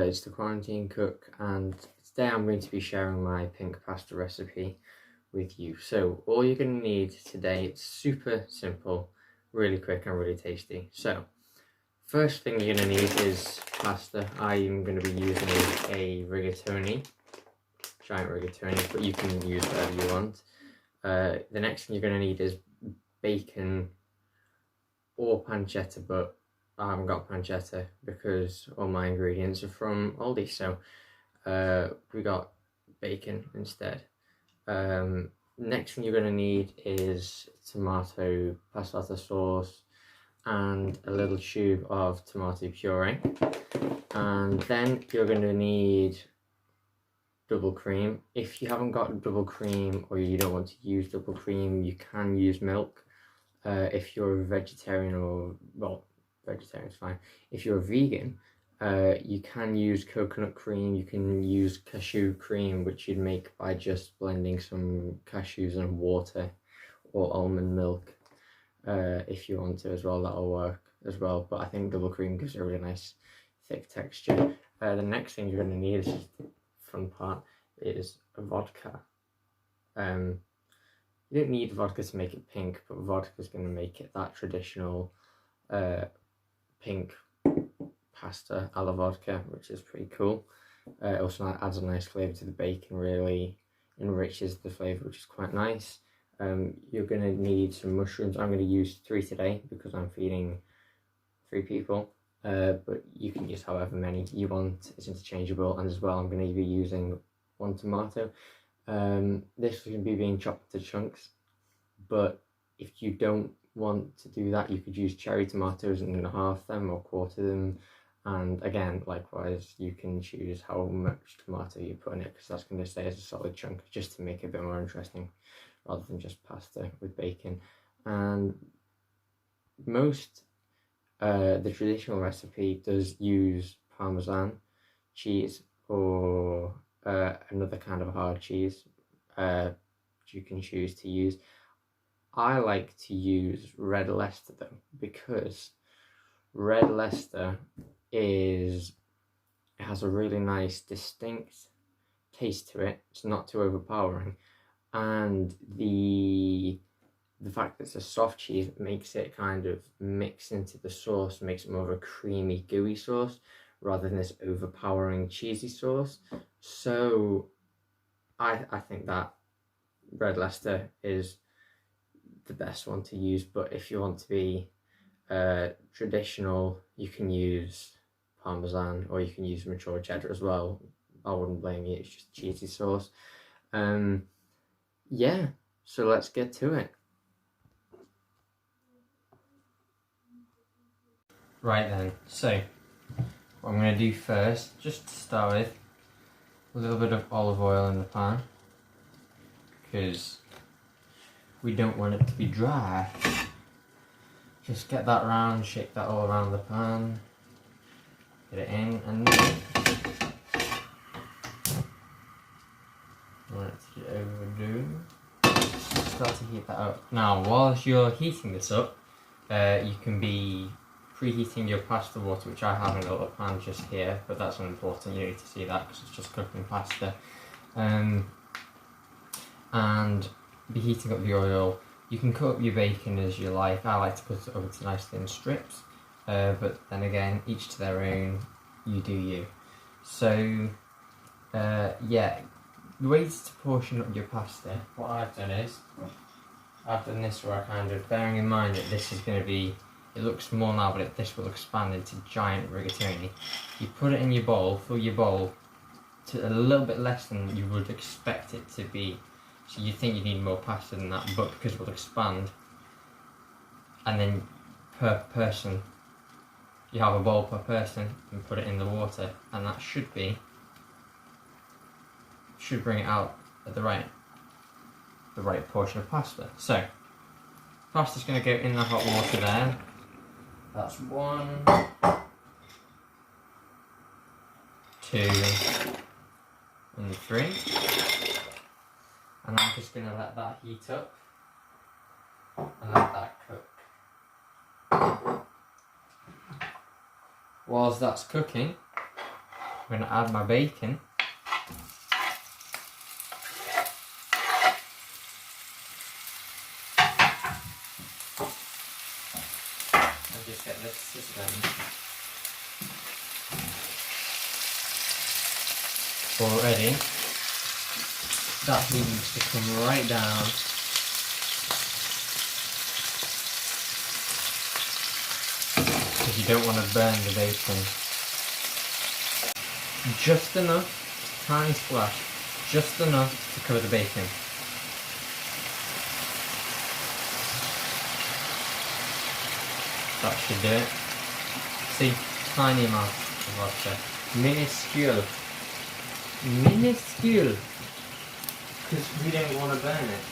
it's the Quarantine Cook, and today I'm going to be sharing my pink pasta recipe with you. So all you're going to need today, it's super simple, really quick and really tasty. So first thing you're going to need is pasta. I am going to be using a rigatoni, giant rigatoni, but you can use whatever you want. The next thing you're going to need is bacon or pancetta, but I haven't got pancetta because all my ingredients are from Aldi, so we got bacon instead. Next thing you're going to need is tomato passata sauce and a little tube of tomato puree, and then you're going to need double cream. If you haven't got double cream or you don't want to use double cream, you can use milk. If you're a vegetarian, or well, vegetarian is fine. If you're a vegan, you can use coconut cream, you can use cashew cream, which you'd make by just blending some cashews and water, or almond milk. If you want to as well, that'll work as well, but I think double cream gives a really nice thick texture. The next thing you're going to need, is the fun part, is a vodka. You don't need vodka to make it pink, but vodka is going to make it that traditional pink pasta a la vodka, which is pretty cool. It also adds a nice flavour to the bacon, really enriches the flavour, which is quite nice. You're going to need some mushrooms. I'm going to use 3 today because I'm feeding 3 people, but you can use however many you want. It's interchangeable, and as well I'm going to be using 1 tomato. This is going to be being chopped into chunks, but if you don't want to do that, you could use cherry tomatoes and half them or quarter them, and again, likewise, you can choose how much tomato you put in it, because that's going to stay as a solid chunk, just to make it a bit more interesting rather than just pasta with bacon. And most the traditional recipe does use Parmesan cheese or another kind of hard cheese you can choose to use. I like to use red Leicester though, because red Leicester it has a really nice distinct taste to it. It's not too overpowering, and the fact that it's a soft cheese makes it kind of mix into the sauce, makes it more of a creamy, gooey sauce rather than this overpowering cheesy sauce. So I think that red Leicester is the best one to use, but if you want to be traditional, you can use Parmesan, or you can use mature cheddar as well. I wouldn't blame you, it's just cheesy sauce. Yeah, so let's get to it. Right then, so what I'm going to do first, just to start with, a little bit of olive oil in the pan, because we don't want it to be dry. Just get that round, shake that all around the pan, get it in, and then want it to get overdue. Start to heat that up. Now, whilst you're heating this up, you can be preheating your pasta water, which I have in a little pan just here, but that's unimportant. You need to see that because it's just cooking pasta. And be heating up the oil. You can cut up your bacon as you like. I like to cut it up into nice thin strips, but then again, each to their own. You do you. So yeah, the way to portion up your pasta, what I've done is I've done this where I kind of, bearing in mind that this is going to be, it looks small now, but this will expand into giant rigatoni. You put it in your bowl, fill your bowl to a little bit less than you would expect it to be. So you think you need more pasta than that, but because it will expand, and then per person, you have a bowl per person, and put it in the water, and that should bring it out at the right portion of pasta. So pasta's going to go in the hot water there. That's 1, 2, and 3. And I'm just going to let that heat up and let that cook. Whilst that's cooking, I'm going to add my bacon. And just get this suspended. Already, that needs to come right down. Because you don't want to burn the bacon. Just enough, tiny splash, just enough to cover the bacon. That should do it. See, tiny amount of vodka. Minuscule. Minuscule. Because we don't want to burn it.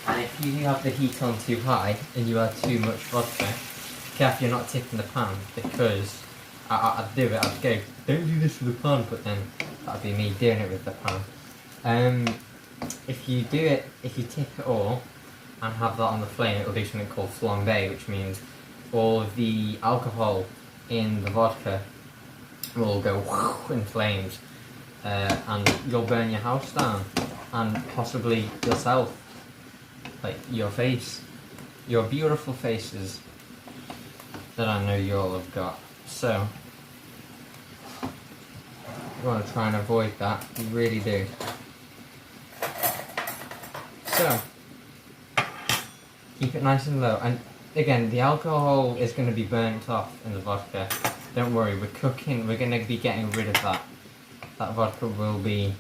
And if you have the heat on too high and you add too much vodka, careful you're not tipping the pan, because I'd do it, I'd go, don't do this with the pan, but then that'd be me doing it with the pan. If you do it, if you tip it all and have that on the flame, it'll do something called flambe, which means all of the alcohol in the vodka will go in flames, and you'll burn your house down, and possibly yourself, like your face, your beautiful faces that I know you all have got. So you want to try and avoid that, you really do. So keep it nice and low, and again, the alcohol is going to be burnt off in the vodka. Don't worry, we're cooking, we're going to be getting rid of that. That vodka will be,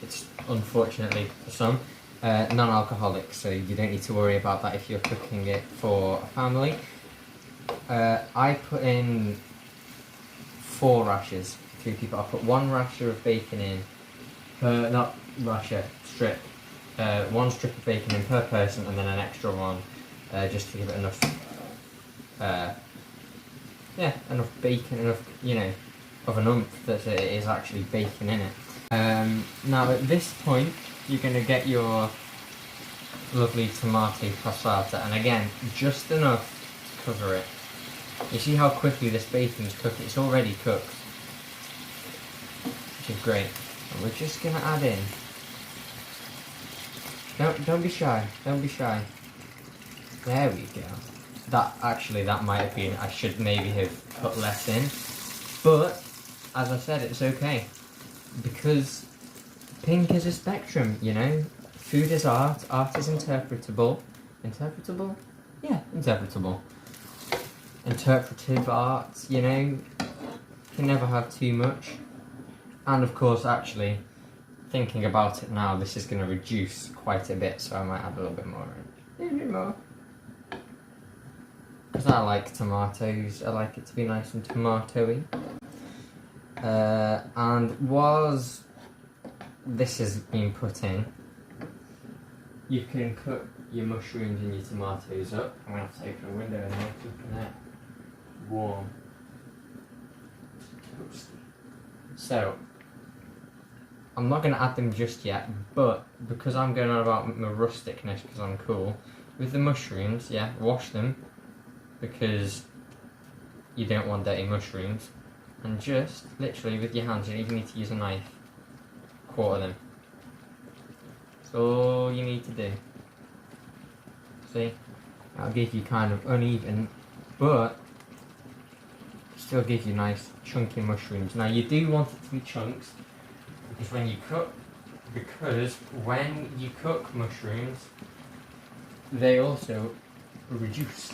it's unfortunately for some, non-alcoholic, so you don't need to worry about that if you're cooking it for a family. I put in 4 rashers, 3 people. I put 1 rasher of bacon in per, not rasher, strip. 1 strip of bacon in per person, and then an extra one, just to give it enough, yeah, enough bacon, enough, you know, of an oomph that it is actually bacon in it. Now at this point, you're going to get your lovely tomato passata, and again, just enough to cover it. You see how quickly this bacon's cooked? It's already cooked, which is great. And we're just going to add in, don't be shy, don't be shy. There we go. That might have been, I should maybe have put less in, but as I said, it's okay, because pink is a spectrum, you know. Food is art, art is interpretable. Interpretable? Yeah, interpretable. Interpretive art, you know, can never have too much. And of course, actually, thinking about it now, this is going to reduce quite a bit, so I might add a little bit more in. A little bit more. Because I like tomatoes, I like it to be nice and tomatoey. And whilst this has been put in, you can cook your mushrooms and your tomatoes up. I'm going to have to open a window and make it warm. Toasty. So, I'm not going to add them just yet, but because I'm going on about my rusticness, because I'm cool, with the mushrooms, yeah, wash them, because you don't want dirty mushrooms, and just, literally with your hands, you don't even need to use a knife, quarter them. That's all you need to do. See? That'll give you kind of uneven, but still give you nice chunky mushrooms. Now you do want it to be chunks, because when you cook mushrooms, they also reduce.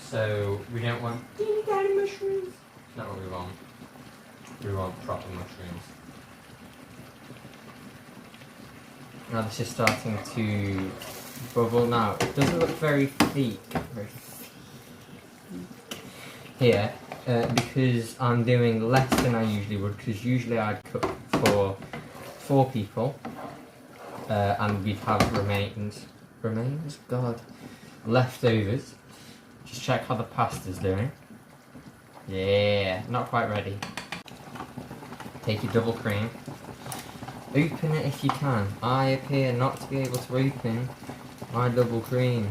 So we don't want teeny tiny mushrooms. That's not what we want. We want proper mushrooms. Now this is starting to bubble now. It doesn't look very thick here, because I'm doing less than I usually would, because usually I'd cook for 4 people, and we'd have leftovers. Just check how the pasta's doing. Yeah, not quite ready. Take your double cream. Open it if you can. I appear not to be able to open my double cream.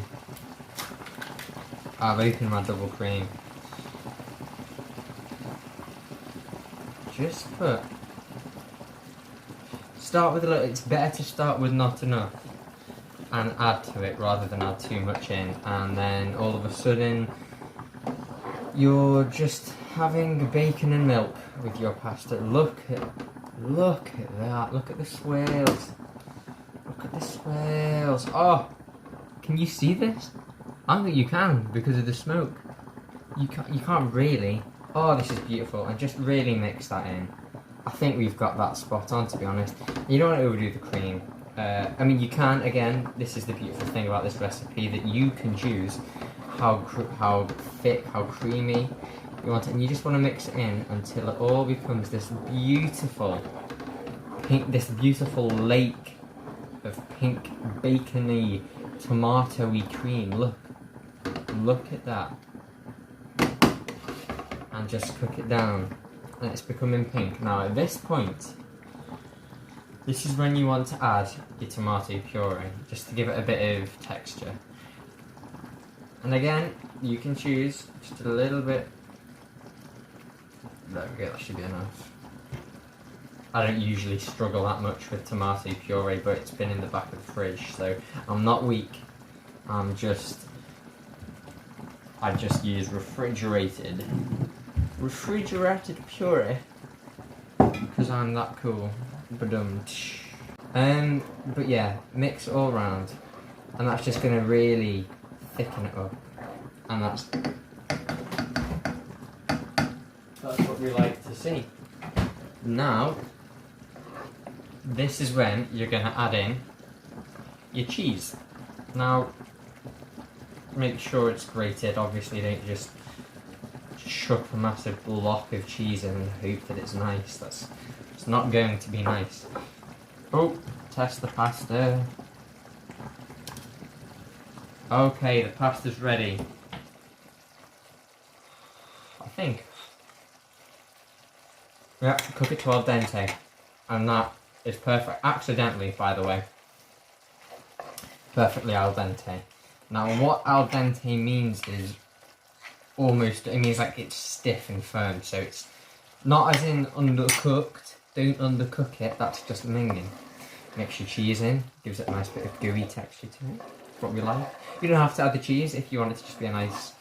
I've opened my double cream. just start with a little. It's better to start with not enough and add to it rather than add too much in, and then all of a sudden you're just having bacon and milk with your pasta. Look at that. Look at the swirls. Look at the swirls. Oh, can you see this? I think you can because of the smoke. You can't really. Oh, this is beautiful. And just really mix that in. I think we've got that spot on, to be honest. You don't want to overdo the cream. I mean, you can, again, this is the beautiful thing about this recipe, that you can choose how thick, how creamy you want it. And you just want to mix it in until it all becomes this beautiful pink, this beautiful lake of pink, bacony, tomatoey cream. Look at that. And just cook it down, and it's becoming pink. Now at this point, this is when you want to add your tomato puree, just to give it a bit of texture. And again, you can choose just a little bit. There we go, that should be enough. I don't usually struggle that much with tomato puree, but it's been in the back of the fridge, so I'm not weak. I just use refrigerated puree because I'm that cool. But yeah, mix all around, and that's just going to really thicken it up, and that's what we like to see. Now, this is when you're going to add in your cheese. Now, make sure it's grated. Obviously, don't just chuck a massive block of cheese in and hope that it's nice. It's not going to be nice. Oh, test the pasta. Okay, the pasta's ready. I think. Yeah, cook it to al dente. And that is perfect. Accidentally, by the way. Perfectly al dente. Now, what al dente means is it means like it's stiff and firm, so it's not as in undercooked. Don't undercook it, that's just minging. Mix your cheese in, gives it a nice bit of gooey texture to it. That's what we like. You don't have to add the cheese if you want it to just be a nice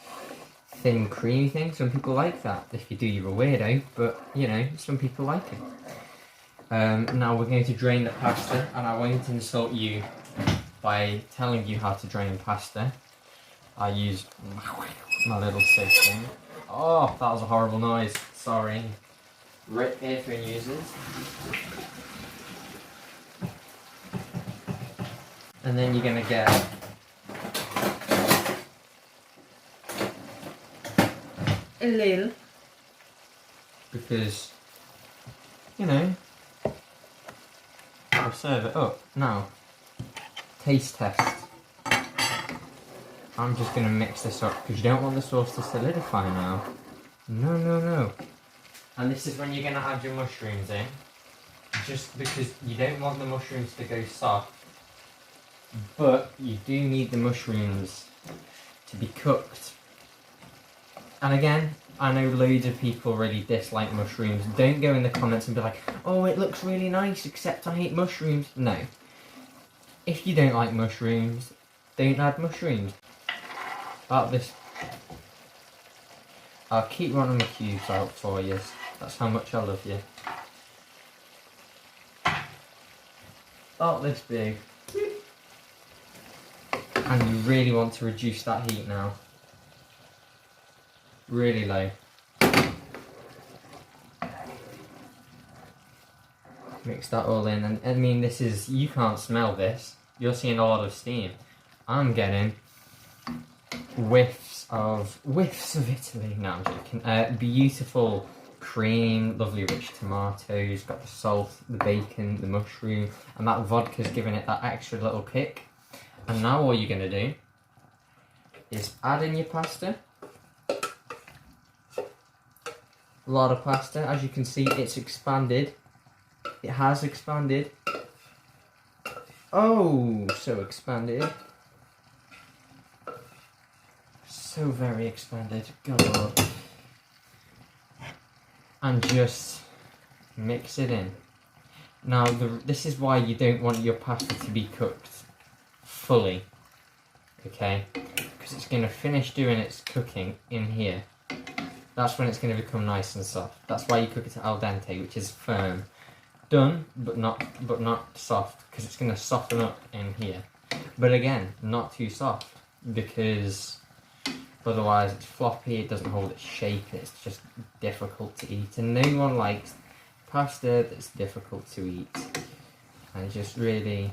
thin creamy thing. Some people like that. If you do, you're a weirdo, but you know, some people like it. Now we're going to drain the pasta, and I won't insult you by telling you how to drain pasta. I use my little sieve thing. Oh, that was a horrible noise. Sorry. Rip earphone users. And then you're going to get a little, because, you know, I'll serve it up. Now, taste test. I'm just going to mix this up because you don't want the sauce to solidify now. No. And this is when you're going to add your mushrooms in. Just because you don't want the mushrooms to go soft. But you do need the mushrooms to be cooked. And again, I know loads of people really dislike mushrooms. Don't go in the comments and be like, oh, it looks really nice, except I hate mushrooms. No. If you don't like mushrooms, don't add mushrooms. About this, I'll keep one of my cubes out for you. That's how much I love you. About this big. And you really want to reduce that heat now. Really low. Mix that all in, and I mean, this is, you can't smell this. You're seeing a lot of steam. I'm getting whiffs of Italy. No, I'm joking. Beautiful cream, lovely rich tomatoes, got the salt, the bacon, the mushroom, and that vodka's giving it that extra little kick. And now all you're going to do is add in your pasta. A lot of pasta. As you can see, it's expanded. It has expanded. Oh, so expanded. So very expanded. God. And just Mix it in. Now, this is why you don't want your pasta to be cooked fully, okay? Because it's going to finish doing its cooking in here. That's when it's going to become nice and soft. That's why you cook it al dente, which is firm. Done, but not soft, because it's going to soften up in here. But again, not too soft, because otherwise it's floppy, it doesn't hold its shape, and it's just difficult to eat. And no one likes pasta that's difficult to eat. And just really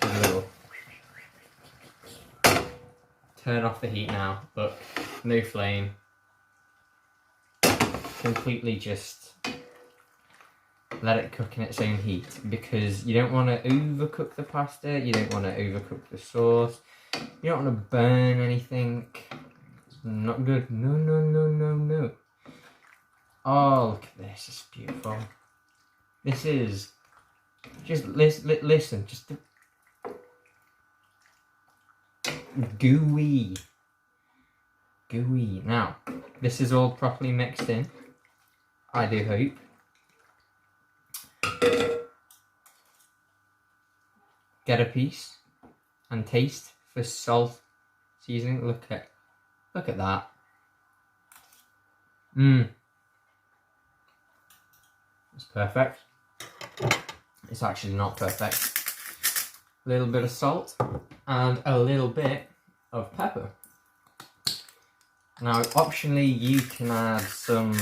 a little. Turn off the heat now. Look, no flame. Completely just let it cook in its own heat, because you don't want to overcook the pasta, you don't want to overcook the sauce, you don't want to burn anything. It's not good. No, no, no, no, no. Oh, look at this, it's beautiful. This is, just listen, just gooey. Gooey. Now, this is all properly mixed in, I do hope. Get a piece and taste for salt, seasoning. Look at that. It's perfect. It's actually not perfect. A little bit of salt and a little bit of pepper. Now, optionally, you can add some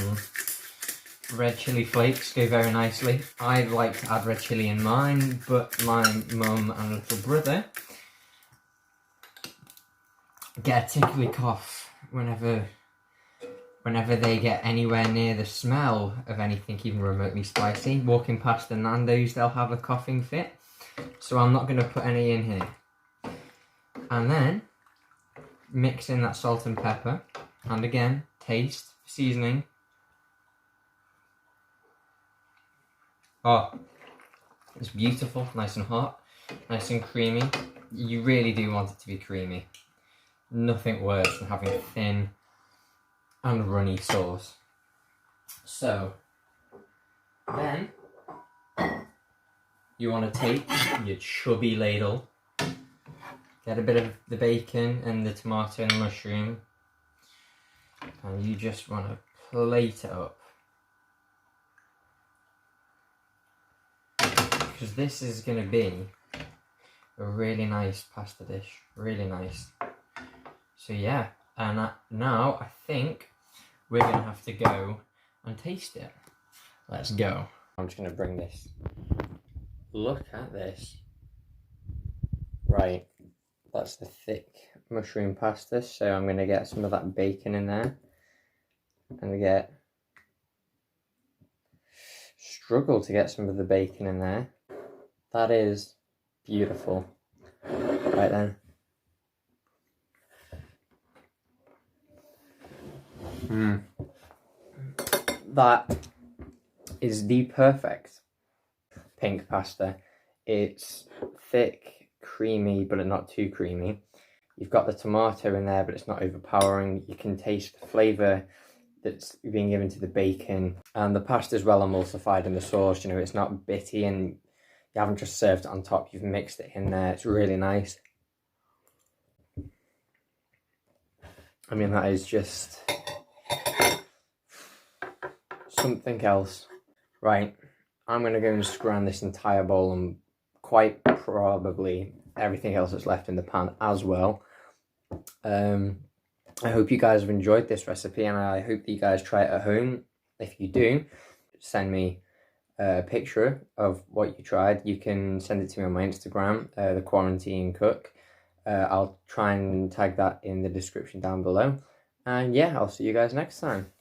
red chilli flakes, go very nicely. I like to add red chilli in mine, but my mum and little brother get a tickly cough whenever they get anywhere near the smell of anything even remotely spicy. Walking past the Nando's, they'll have a coughing fit. So I'm not going to put any in here. And then mix in that salt and pepper. And again, taste, seasoning. Oh, it's beautiful, nice and hot, nice and creamy. You really do want it to be creamy. Nothing worse than having thin and runny sauce. So, then, you want to take your chubby ladle, get a bit of the bacon and the tomato and the mushroom, and you just want to plate it up. Because this is going to be a really nice pasta dish, really nice. So yeah, and now I think we're going to have to go and taste it. Let's go. I'm just going to bring this. Look at this. Right, that's the thick mushroom pasta, so I'm going to get some of that bacon in there. And struggle to get some of the bacon in there. That is beautiful. Right then. That is the perfect pink pasta. It's thick, creamy, but not too creamy. You've got the tomato in there, but it's not overpowering. You can taste the flavour that's being given to the bacon. And the pasta is well emulsified in the sauce. You know, it's not bitty, and you haven't just served it on top. You've mixed it in there. It's really nice. I mean, that is just something else. Right, I'm going to go and scran this entire bowl, and quite probably everything else that's left in the pan as well. I hope you guys have enjoyed this recipe, and I hope that you guys try it at home. If you do, send me a picture of what you tried. You can send it to me on my Instagram, the QuaranTeenCook. I'll try and tag that in the description down below. And yeah, I'll see you guys next time.